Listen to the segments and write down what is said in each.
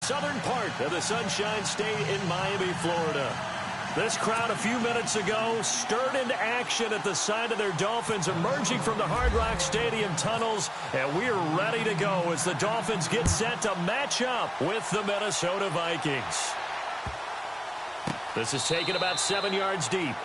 southern part of the Sunshine State in Miami, Florida. This crowd a few minutes ago stirred into action at the side of their Dolphins emerging from the Hard Rock Stadium tunnels, and we're ready to go as the Dolphins get set to match up with the Minnesota Vikings. This is taken about 7 yards deep.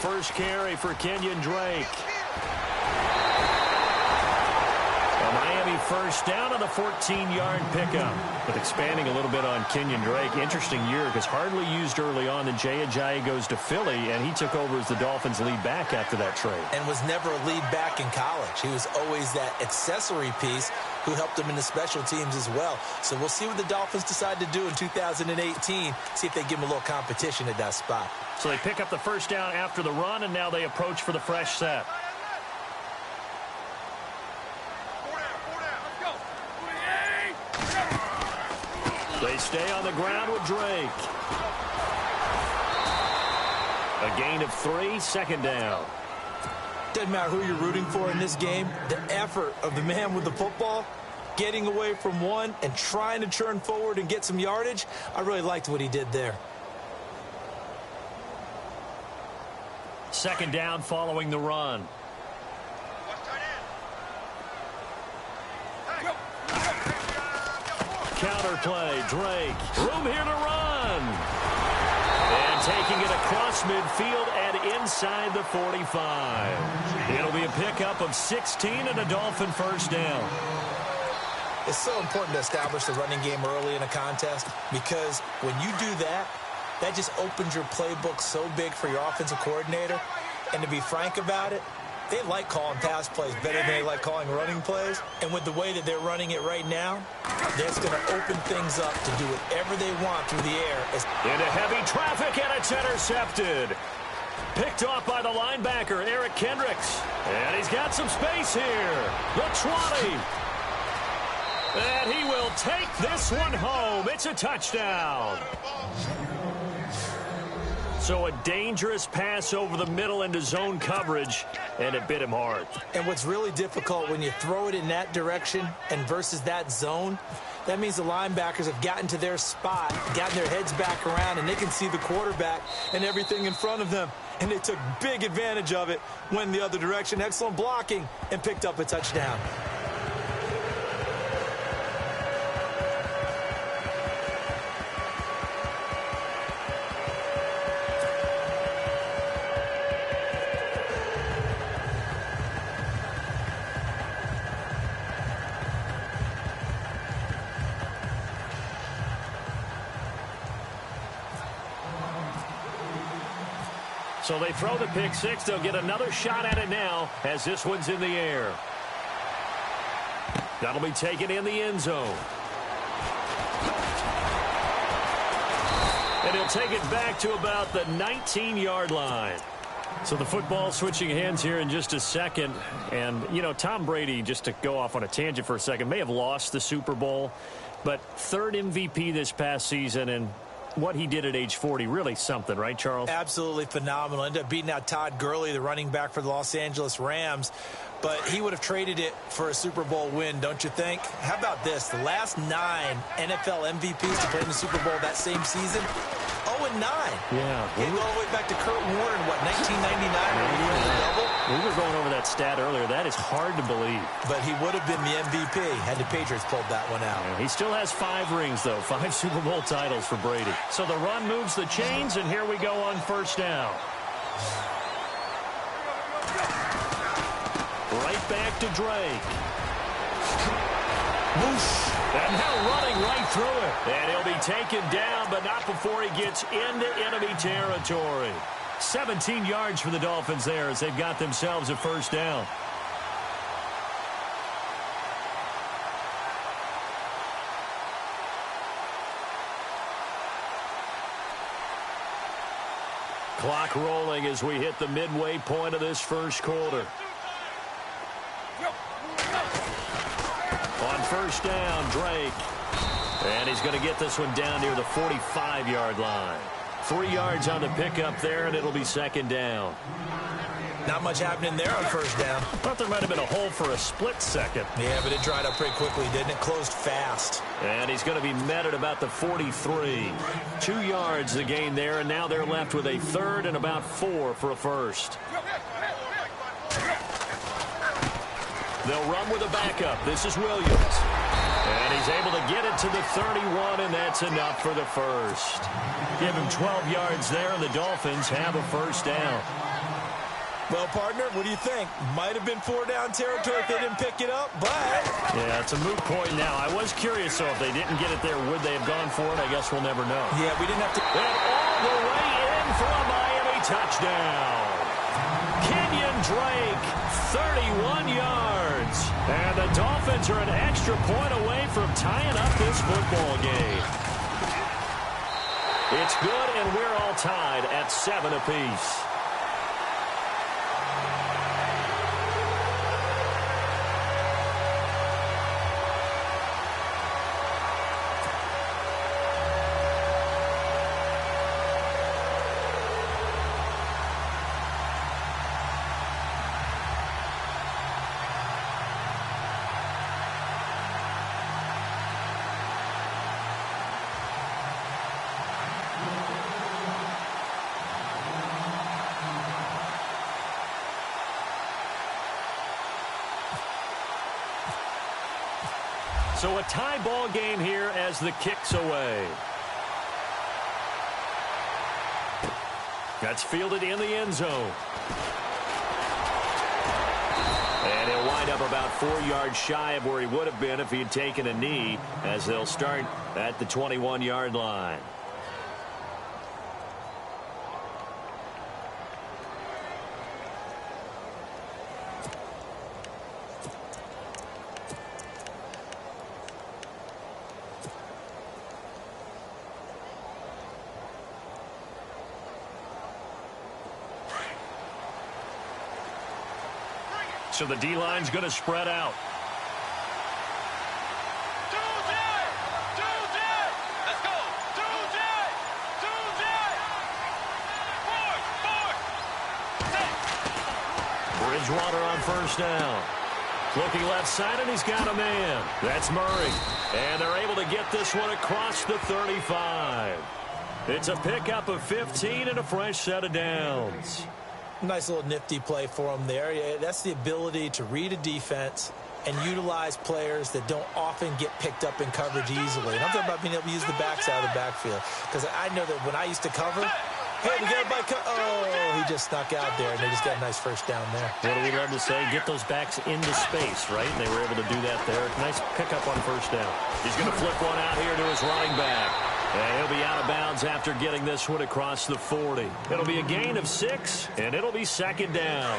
First carry for Kenyon Drake. A Miami first down on the 14-yard pickup. But expanding a little bit on Kenyon Drake, interesting year because hardly used early on. Then Jaycazzz goes to Philly, and he took over as the Dolphins' lead back after that trade. And was never a lead back in college. He was always that accessory piece who helped him in the special teams as well. So we'll see what the Dolphins decide to do in 2018, see if they give him a little competition at that spot. So they pick up the first down after the run, and now they approach for the fresh set. They stay on the ground with Drake. A gain of 3, second down. Doesn't matter who you're rooting for in this game. The effort of the man with the football, getting away from one and trying to turn forward and get some yardage, I really liked what he did there. Second down following the run. Counter play, Drake. Room here to run. And taking it across midfield and inside the 45. It'll be a pickup of 16 and a Dolphin first down. It's so important to establish the running game early in a contest because when you do that, that just opens your playbook so big for your offensive coordinator. And to be frank about it, they like calling pass plays better than they like calling running plays. And with the way that they're running it right now, that's going to open things up to do whatever they want through the air. Into heavy traffic, and it's intercepted. Picked off by the linebacker, Eric Kendricks. And he's got some space here. The 20. And he will take this one home. It's a touchdown. So a dangerous pass over the middle into zone coverage, and it bit him hard. And what's really difficult when you throw it in that direction and versus that zone, that means the linebackers have gotten to their spot, gotten their heads back around, and they can see the quarterback and everything in front of them. And they took big advantage of it, went the other direction, excellent blocking, and picked up a touchdown. So they throw the pick six. They'll get another shot at it now as this one's in the air. That'll be taken in the end zone. And he'll take it back to about the 19-yard line. So the football switching hands here in just a second. And, you know, Tom Brady, just to go off on a tangent for a second, may have lost the Super Bowl, but third MVP this past season, and what he did at age 40, really something, right, Charles? Absolutely phenomenal. Ended up beating out Todd Gurley, the running back for the Los Angeles Rams. But he would have traded it for a Super Bowl win, don't you think? How about this? The last 9 NFL MVPs to play in the Super Bowl that same season, 0-9. Yeah. Getting all the way back to Kurt Warner in, what, 1999 when he won the double? We were going over that stat earlier. That is hard to believe. But he would have been the MVP had the Patriots pulled that one out. Yeah, he still has 5 rings, though. 5 Super Bowl titles for Brady. So the run moves the chains, and here we go on first down. Right back to Drake. Whoosh. And now running right through it. And he'll be taken down, but not before he gets into enemy territory. 17 yards for the Dolphins there as they've got themselves a first down. Clock rolling as we hit the midway point of this first quarter. On first down, Drake. And he's going to get this one down near the 45-yard line. 3 yards on the pickup there, and it'll be second down. Not much happening there on first down. Thought there might have been a hole for a split second. Yeah, but it dried up pretty quickly, didn't it? Closed fast. And he's going to be met at about the 43. 2 yards the gain there, and now they're left with a third and about 4 for a first. They'll run with a backup. This is Williams. And he's able to get it to the 31, and that's enough for the first. Give him 12 yards there, and the Dolphins have a first down. Well, partner, what do you think? Might have been 4-down territory if they didn't pick it up, but... Yeah, it's a moot point now. I was curious, so if they didn't get it there, would they have gone for it? I guess we'll never know. Yeah, we didn't have to... And all the way in for a Miami touchdown. Kenyon Drake, 31 yards. And the Dolphins are an extra point away from tying up this football game. It's good, and we're all tied at 7 apiece. So a tie ball game here as the kick's away. That's fielded in the end zone. And he'll wind up about 4 yards shy of where he would have been if he had taken a knee, as they'll start at the 21-yard line. So the D-line's going to spread out. Bridgewater on first down. Looking left side, and he's got a man. That's Murray. And they're able to get this one across the 35. It's a pickup of 15 and a fresh set of downs. Nice little nifty play for him there. Yeah, that's the ability to read a defense and utilize players that don't often get picked up in coverage easily. And I'm talking about being able to use the backside of the backfield. Because I know that when I used to cover, hey, we got a bike. Oh, he just snuck out there, and they just got a nice first down there. What do we love to say? Get those backs into space, right? And they were able to do that there. Nice pickup on first down. He's going to flip one out here to his running back. And he'll be out of bounds after getting this one across the 40. It'll be a gain of 6, and it'll be second down.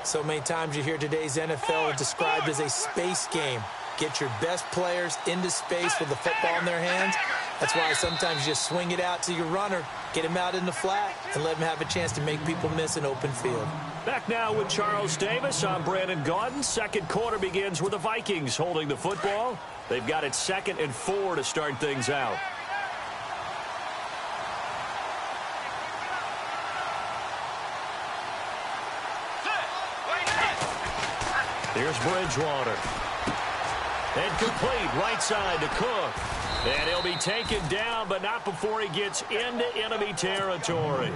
So many times you hear today's NFL described as a space game. Get your best players into space with the football in their hands. That's why sometimes you just swing it out to your runner, get him out in the flat, and let him have a chance to make people miss an open field. Back now with Charles Davis. I'm Brandon Gaudin. Second quarter begins with the Vikings holding the football. They've got it 2nd and 4 to start things out. Here's Bridgewater. And complete right side to Cook. And he'll be taken down, but not before he gets into enemy territory.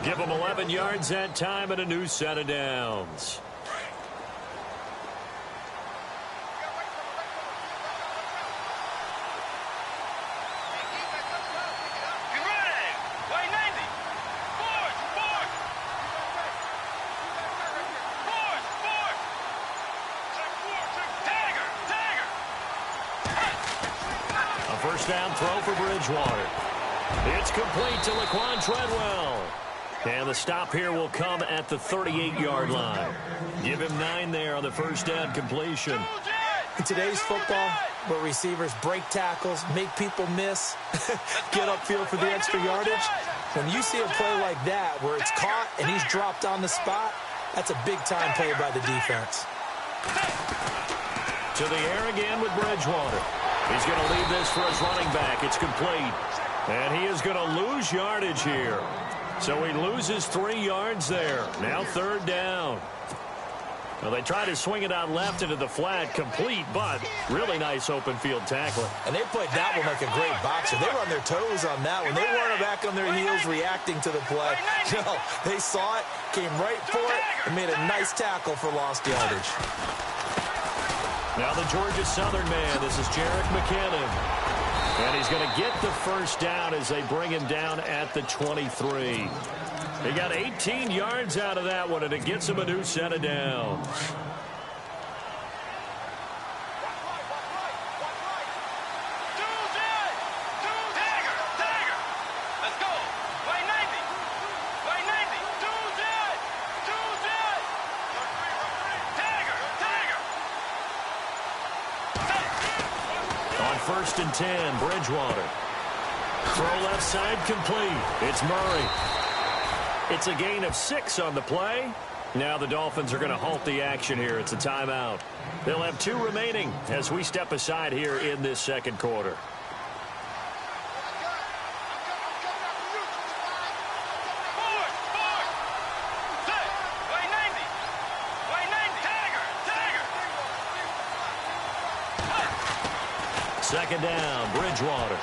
Give him 11 yards that time and a new set of downs. First down throw for Bridgewater. It's complete to Laquan Treadwell. And the stop here will come at the 38-yard line. Give him 9 there on the first down completion. In today's football, where receivers break tackles, make people miss, get upfield for the extra yardage, When you see a play like that where it's caught and he's dropped on the spot, that's a big-time play by the defense. To the air again with Bridgewater. He's going to leave this for his running back. It's complete. And he is going to lose yardage here. So he loses 3 yards there. Now 3rd down. Well, they try to swing it out left into the flat, complete, but really nice open field tackling. And they played that one like a great boxer. They were on their toes on that one. They weren't back on their heels reacting to the play. No, they saw it, came right for it, and made a nice tackle for lost yardage. Now the Georgia Southern man. This is Jerick McKinnon. And he's going to get the first down as they bring him down at the 23. He got 18 yards out of that one, and it gets him a new set of downs. On 1st and 10, Bridgewater. Throw left side complete. It's Murray. It's a gain of 6 on the play. Now the Dolphins are going to halt the action here. It's a timeout. They'll have 2 remaining as we step aside here in this second quarter. Second down, Bridgewater.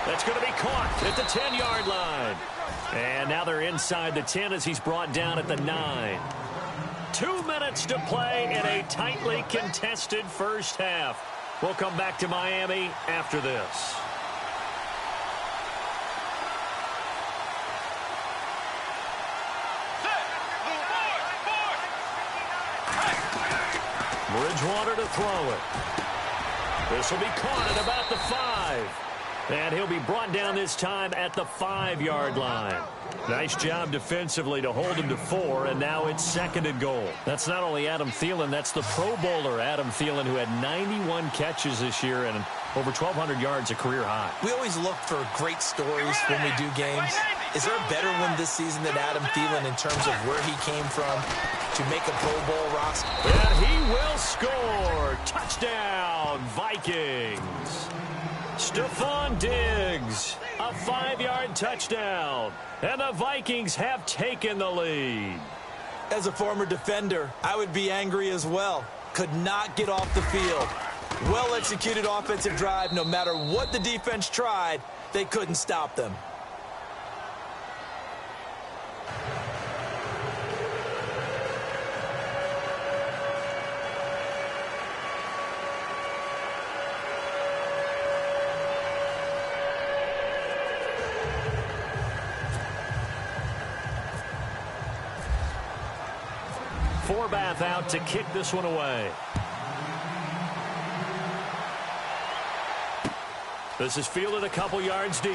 That's going to be caught at the 10-yard line. And now they're inside the 10 as he's brought down at the 9. 2 minutes to play in a tightly contested first half. We'll come back to Miami after this. Bridgewater to throw it. This will be caught at about the 5. And he'll be brought down this time at the 5-yard line. Nice job defensively to hold him to 4, and now it's 2nd and goal. That's not only Adam Thielen, that's the Pro Bowler Adam Thielen, who had 91 catches this year and over 1,200 yards, a career high. We always look for great stories when we do games. Is there a better one this season than Adam Thielen in terms of where he came from to make a Pro Bowl roster? And he will score. Touchdown, Vikings. Stephon Diggs, a 5-yard touchdown, and the Vikings have taken the lead. As a former defender, I would be angry as well. Could not get off the field. Well-executed offensive drive. No matter what the defense tried, they couldn't stop them. Forbath out to kick this one away. This is fielded a couple yards deep.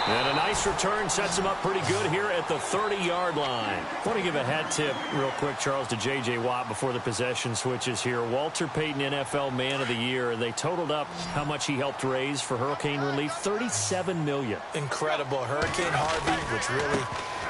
And a nice return sets him up pretty good here at the 30-yard line. I want to give a hat tip real quick, Charles, to J.J. Watt before the possession switches here. Walter Payton, NFL Man of the Year. They totaled up how much he helped raise for hurricane relief, $37 million. Incredible. Hurricane Harvey, which really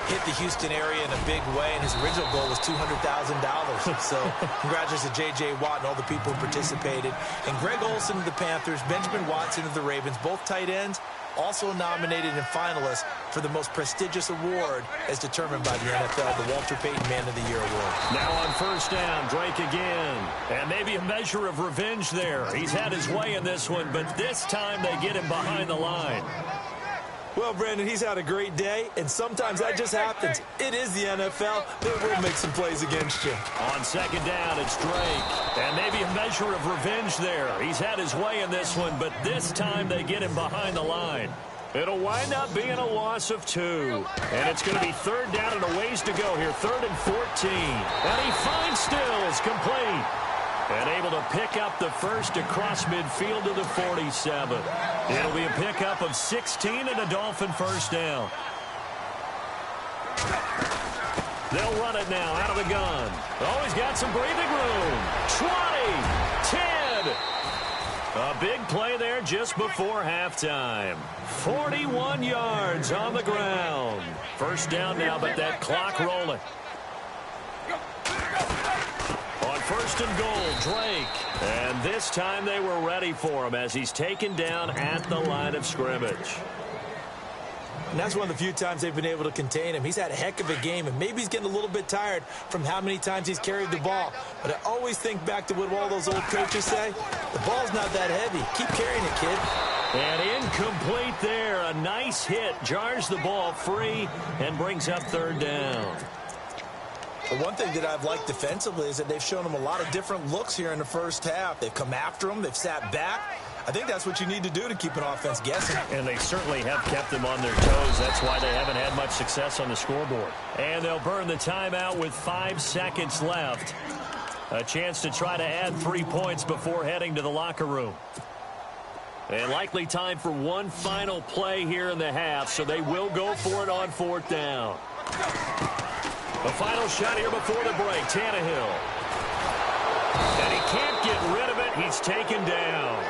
hit the Houston area in a big way, and his original goal was $200,000. So congratulations to J.J. Watt and all the people who participated. And Greg Olsen of the Panthers, Benjamin Watson of the Ravens, both tight ends, also nominated and finalists for the most prestigious award as determined by the NFL, the Walter Payton Man of the Year award. Now on 1st down, Drake again. And maybe a measure of revenge there. He's had his way in this one, but this time they get him behind the line. Well, Brandon, he's had a great day, and sometimes that just happens. It is the NFL. They will make some plays against you. On 2nd down, it's Drake. And maybe a measure of revenge there. He's had his way in this one, but this time they get him behind the line. It'll wind up being a loss of 2. And it's going to be 3rd down and a ways to go here. 3rd and 14. And he finds Stills complete. And able to pick up the first across midfield to the 47. It'll be a pickup of 16 and a Dolphin first down. They'll run it now out of the gun. Oh, he's got some breathing room. 20, 10. A big play there just before halftime. 41 yards on the ground. First down now, but that clock rolling. On first and goal, Drake. And this time they were ready for him as he's taken down at the line of scrimmage. And that's one of the few times they've been able to contain him. He's had a heck of a game, and maybe he's getting a little bit tired from how many times he's carried the ball. But I always think back to what all those old coaches say. The ball's not that heavy. Keep carrying it, kid. And incomplete there. A nice hit. Jars the ball free and brings up third down. The one thing that I've liked defensively is that they've shown him a lot of different looks here in the first half. They've come after him. They've sat back. I think that's what you need to do to keep an offense guessing. And they certainly have kept them on their toes. That's why they haven't had much success on the scoreboard. And they'll burn the timeout with 5 seconds left. A chance to try to add 3 points before heading to the locker room. And likely time for one final play here in the half, so they will go for it on fourth down. The final shot here before the break, Tannehill. And he can't get rid of it. He's taken down.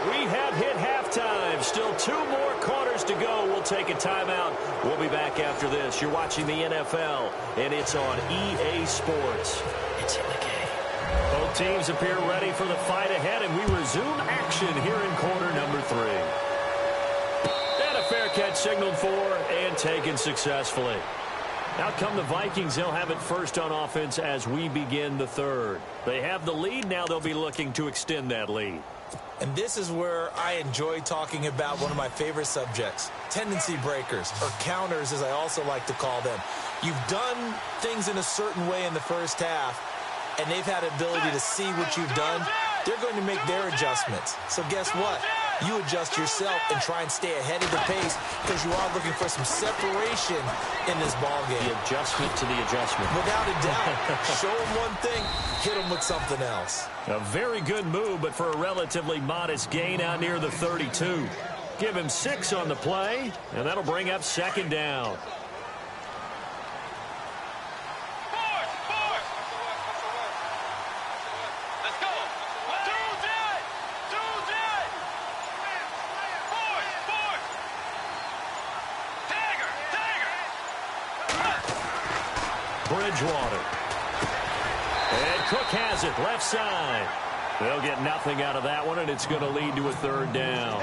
We have hit halftime. Still 2 more quarters to go. We'll take a timeout. We'll be back after this. You're watching the NFL, and it's on EA Sports. It's in the game. Both teams appear ready for the fight ahead, and we resume action here in quarter number 3. And a fair catch signaled for and taken successfully. Out come the Vikings. They'll have it first on offense as we begin the third. They have the lead. Now they'll be looking to extend that lead. And this is where I enjoy talking about one of my favorite subjects, tendency breakers, or counters as I also like to call them. You've done things in a certain way in the first half, and they've had ability to see what you've done. They're going to make their adjustments. So guess what? You adjust yourself and try and stay ahead of the pace because you are looking for some separation in this ballgame. The adjustment to the adjustment. Without a doubt. Show them one thing, hit them with something else. A very good move, but for a relatively modest gain out near the 32. Give him 6 on the play, and that'll bring up second down. Bridgewater. And Cook has it, left side. They'll get nothing out of that one, and it's going to lead to a third down.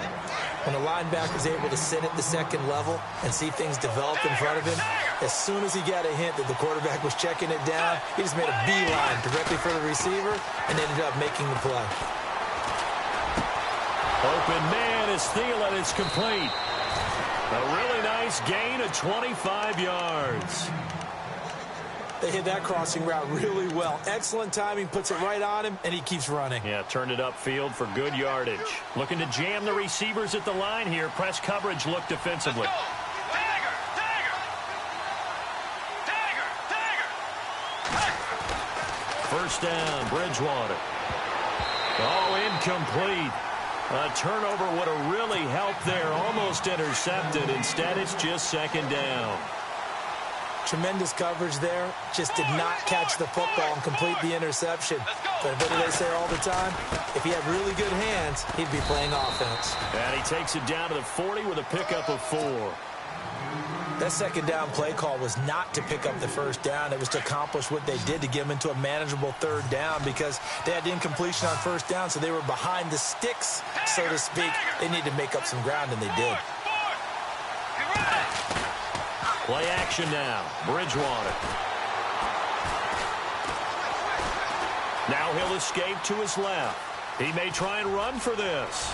When a linebacker is able to sit at the second level and see things develop in front of him, as soon as he got a hint that the quarterback was checking it down, he just made a beeline directly for the receiver and ended up making the play. Open man is Thielen. It's complete. A really nice gain of 25 yards. They hit that crossing route really well. Excellent timing, puts it right on him, and he keeps running. Yeah, turned it upfield for good yardage. Looking to jam the receivers at the line here. Press coverage look defensively. First down, Bridgewater. Oh, incomplete. A turnover would have really helped there. Almost intercepted. Instead, it's just second down. Tremendous coverage there. Just did not catch the football and complete the interception. But what do they say all the time? If he had really good hands, he'd be playing offense. And he takes it down to the 40 with a pickup of 4. That second down play call was not to pick up the first down. It was to accomplish what they did to get them into a manageable third down because they had incompletion on first down, so they were behind the sticks, so to speak. They needed to make up some ground, and they did. Play action now. Bridgewater. Now he'll escape to his left. He may try and run for this.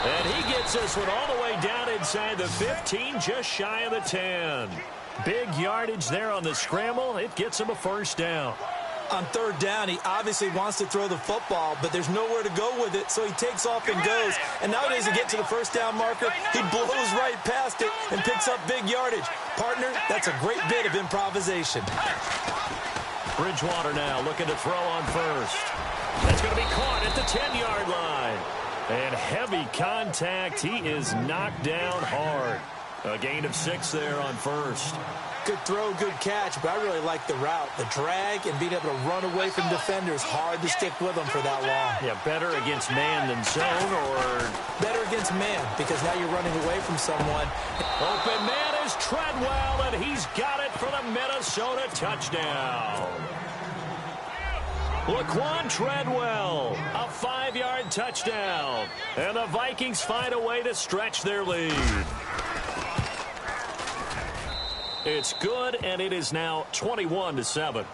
And he gets this one all the way down inside the 15, just shy of the 10. Big yardage there on the scramble. It gets him a first down. On third down, he obviously wants to throw the football, but there's nowhere to go with it, so he takes off and goes. And nowadays, to get to the first down marker, he blows right past it and picks up big yardage. Partner, that's a great bit of improvisation. Bridgewater now looking to throw on first. That's going to be caught at the 10-yard line. And heavy contact. He is knocked down hard. A gain of 6 there on first. Good throw, good catch, but I really like the route. The drag and being able to run away from defenders, hard to stick with them for that long. Yeah, better against man than zone, or better against man, because now you're running away from someone. Open man is Treadwell, and he's got it for the Minnesota touchdown. Laquan Treadwell, a 5-yard touchdown. And the Vikings find a way to stretch their lead. It's good, and it is now 21-7.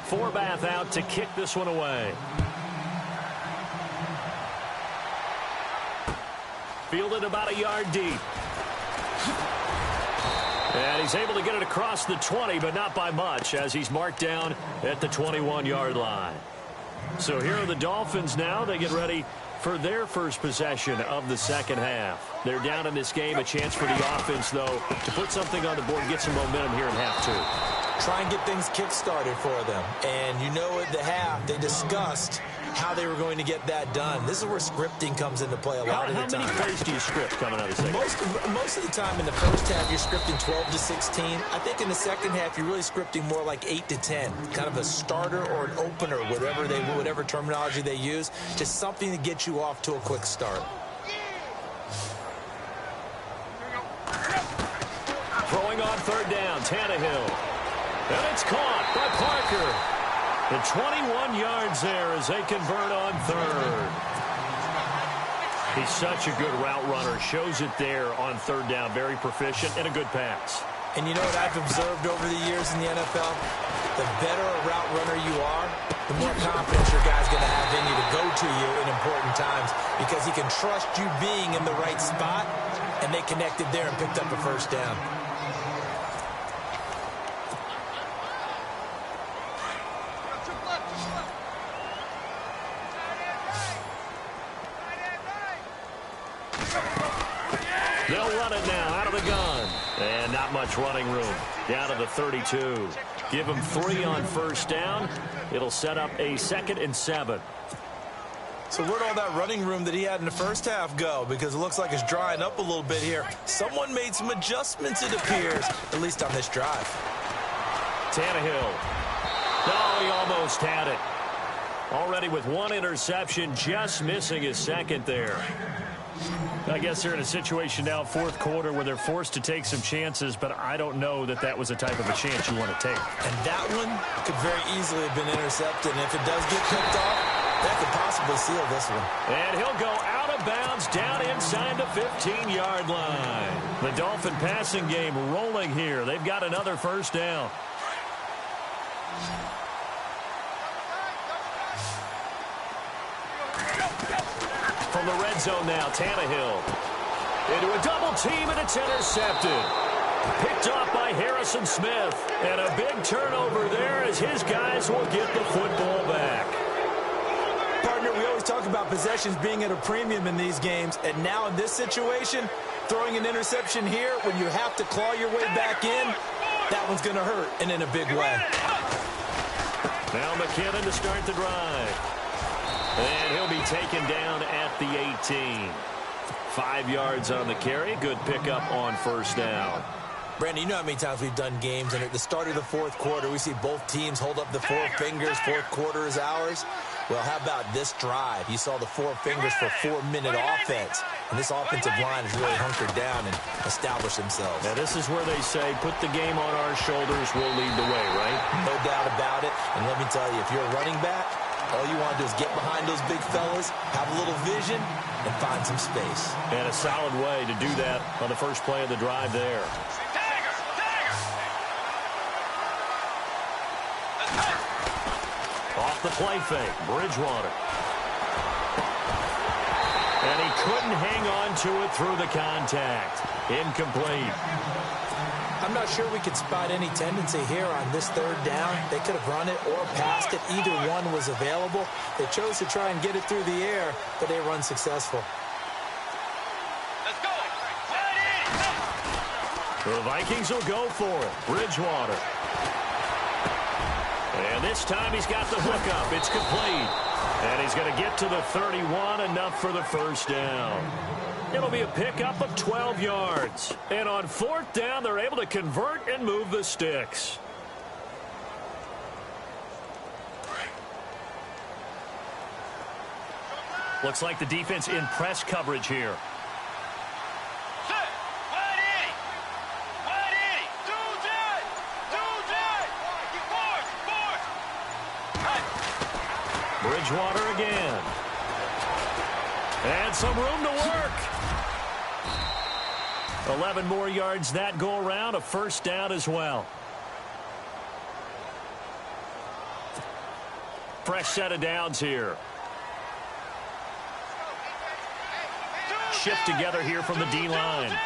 Forbath out to kick this one away. Fielded about a yard deep. And he's able to get it across the 20, but not by much, as he's marked down at the 21-yard line. So here are the Dolphins now. They get ready for their first possession of the second half. They're down in this game. A chance for the offense, though, to put something on the board and get some momentum here in half two. Try and get things kick-started for them. And you know at the half, they discussed how they were going to get that done. This is where scripting comes into play a lot of the time. How many plays do you script coming out of the second? Most of the time in the first half, you're scripting 12 to 16. I think in the second half, you're really scripting more like 8 to 10. Kind of a starter or an opener, whatever terminology they use. Just something to get you off to a quick start. Throwing on third down, Tannehill. And it's caught by Parker. The 21 yards there as they convert on third. He's such a good route runner. Shows it there on third down. Very proficient and a good pass. And you know what I've observed over the years in the NFL? The better a route runner you are, the more confidence your guy's going to have in you to go to you in important times, because he can trust you being in the right spot, and they connected there and picked up a first down. They'll run it now out of the gun. And not much running room. Down to the 32. Give him 3 on first down. It'll set up a 2nd and 7. So where'd all that running room that he had in the first half go? Because it looks like it's drying up a little bit here. Someone made some adjustments, it appears, at least on this drive. Tannehill. No, he almost had it. Already with 1 interception, just missing his 2nd there. I guess they're in a situation now, 4th quarter, where they're forced to take some chances, but I don't know that that was the type of a chance you want to take. And that one could very easily have been intercepted, and if it does get picked off, that could possibly seal this one. And he'll go out of bounds down inside the 15-yard line. The Dolphin passing game rolling here. They've got another first down. From the red zone now, Tannehill. Into a double team, and it's intercepted. Picked off by Harrison Smith. And a big turnover there as his guys will get the football back. Partner, we always talk about possessions being at a premium in these games. And now in this situation, throwing an interception here when you have to claw your way back in, that one's going to hurt, and in a big way. Now McKinnon to start the drive. And he'll be taken down at the 18. 5 yards on the carry. Good pickup on first down. Brandon, you know how many times we've done games, and at the start of the 4th quarter, we see both teams hold up the 4 fingers. 4th quarter is ours. Well, how about this drive? You saw the 4 fingers for 4-minute offense. And this offensive line has really hunkered down and established themselves. Now, this is where they say, put the game on our shoulders, we'll lead the way, right? No doubt about it. And let me tell you, if you're a running back, all you want to do is get behind those big fellas, have a little vision, and find some space. And a solid way to do that on the first play of the drive there. Off the play fake, Bridgewater. And he couldn't hang on to it through the contact. Incomplete. I'm not sure we could spot any tendency here on this third down. They could have run it or passed it. Either one was available. They chose to try and get it through the air, but they were unsuccessful. Let's go. The Vikings will go for it. Bridgewater. And this time he's got the hook up. It's complete. And he's going to get to the 31, enough for the first down. It'll be a pickup of 12 yards. And on fourth down, they're able to convert and move the sticks. Looks like the defense in press coverage here. Bridgewater again. And some room to work. 11 more yards that go around, a first down as well. Fresh set of downs here. Shift together here from the D-line.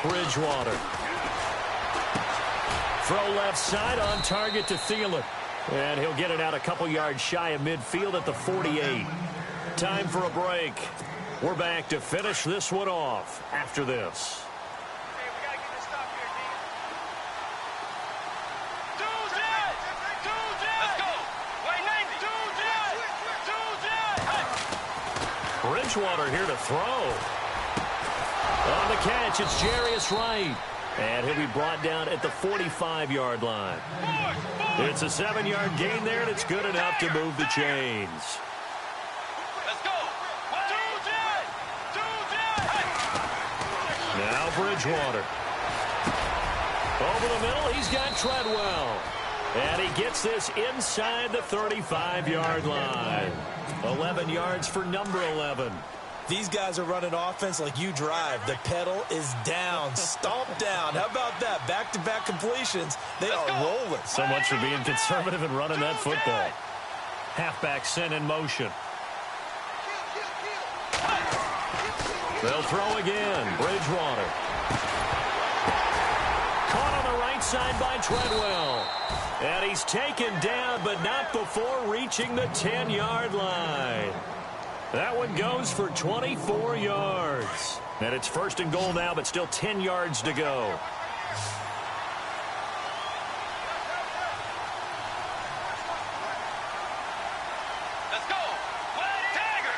Bridgewater. Throw left side, on target to Thielen. And he'll get it out a couple yards shy of midfield at the 48. Time for a break. We're back to finish this one off after this. Bridgewater here to throw. On the catch, it's Jarius Wright. And he'll be brought down at the 45-yard line. It's a 7-yard gain there, and it's good enough to move the chains. Let's go. Now Bridgewater. Over the middle, he's got Treadwell. And he gets this inside the 35-yard line. 11 yards for number 11. These guys are running offense like you drive. The pedal is down, stomped down. How about that? Back-to-back completions. They are rolling. So much for being conservative and running that football. Halfback sent in motion. They'll throw again. Bridgewater. Caught on the right side by Treadwell. And he's taken down, but not before reaching the 10-yard line. That one goes for 24 yards. And it's first and goal now, but still 10 yards to go. Let's go. Tiger.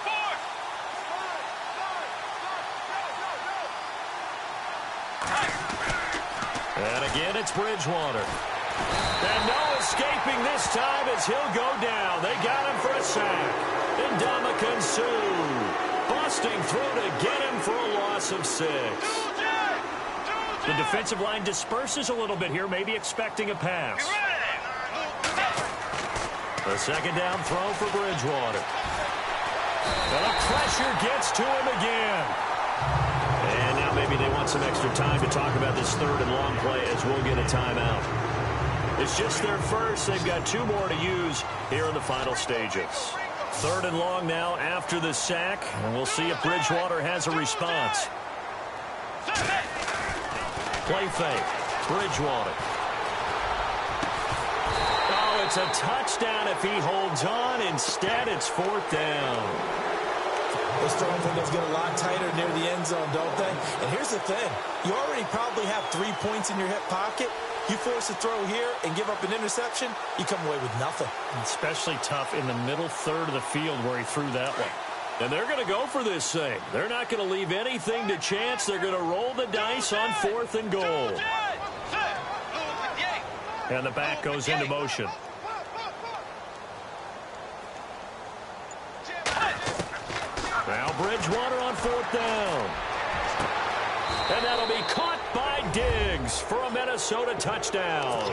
Fourth. And again, it's Bridgewater. And no escaping this time as he'll go down. They got him for a sack. And Ndamukong Suh busting through to get him for a loss of 6. The defensive line disperses a little bit here, maybe expecting a pass. The second down throw for Bridgewater. And the pressure gets to him again. And now maybe they want some extra time to talk about this third and long play as we'll get a timeout. It's just their first. They've got 2 more to use here in the final stages. Third and long now after the sack, and we'll see if Bridgewater has a response. Play fake. Bridgewater. Oh, it's a touchdown if he holds on. Instead, it's 4th down. Those throwing windows get a lot tighter near the end zone, don't they? And here's the thing. You already probably have 3 points in your hip pocket. You force a throw here and give up an interception, you come away with nothing. Especially tough in the middle third of the field where he threw that one. And they're going to go for this thing. They're not going to leave anything to chance. They're going to roll the dice on 4th and goal. And the back goes into motion. Now Bridgewater on 4th down. And that'll be caught by Diggs for a Minnesota touchdown.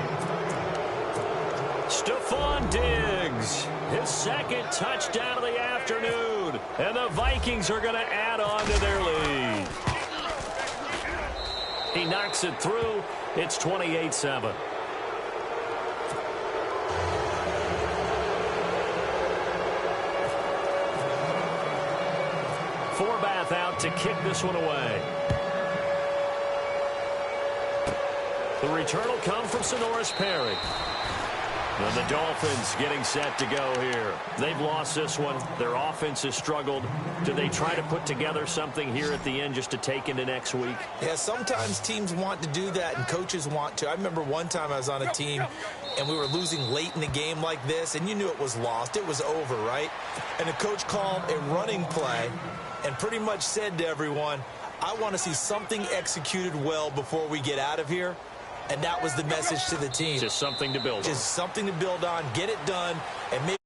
Stephon Diggs, his second touchdown of the afternoon. And the Vikings are going to add on to their lead. He knocks it through. It's 28-7. Forbath out to kick this one away. The return will come from Sonoris Perry. And the Dolphins getting set to go here. They've lost this one. Their offense has struggled. Do they try to put together something here at the end just to take into next week? Yeah, sometimes teams want to do that and coaches want to. I remember one time I was on a team and we were losing late in the game like this, and you knew it was lost. It was over, right? And the coach called a running play and pretty much said to everyone, I want to see something executed well before we get out of here. And that was the message to the team. Just something to build on. Just something to build on, get it done, and maybe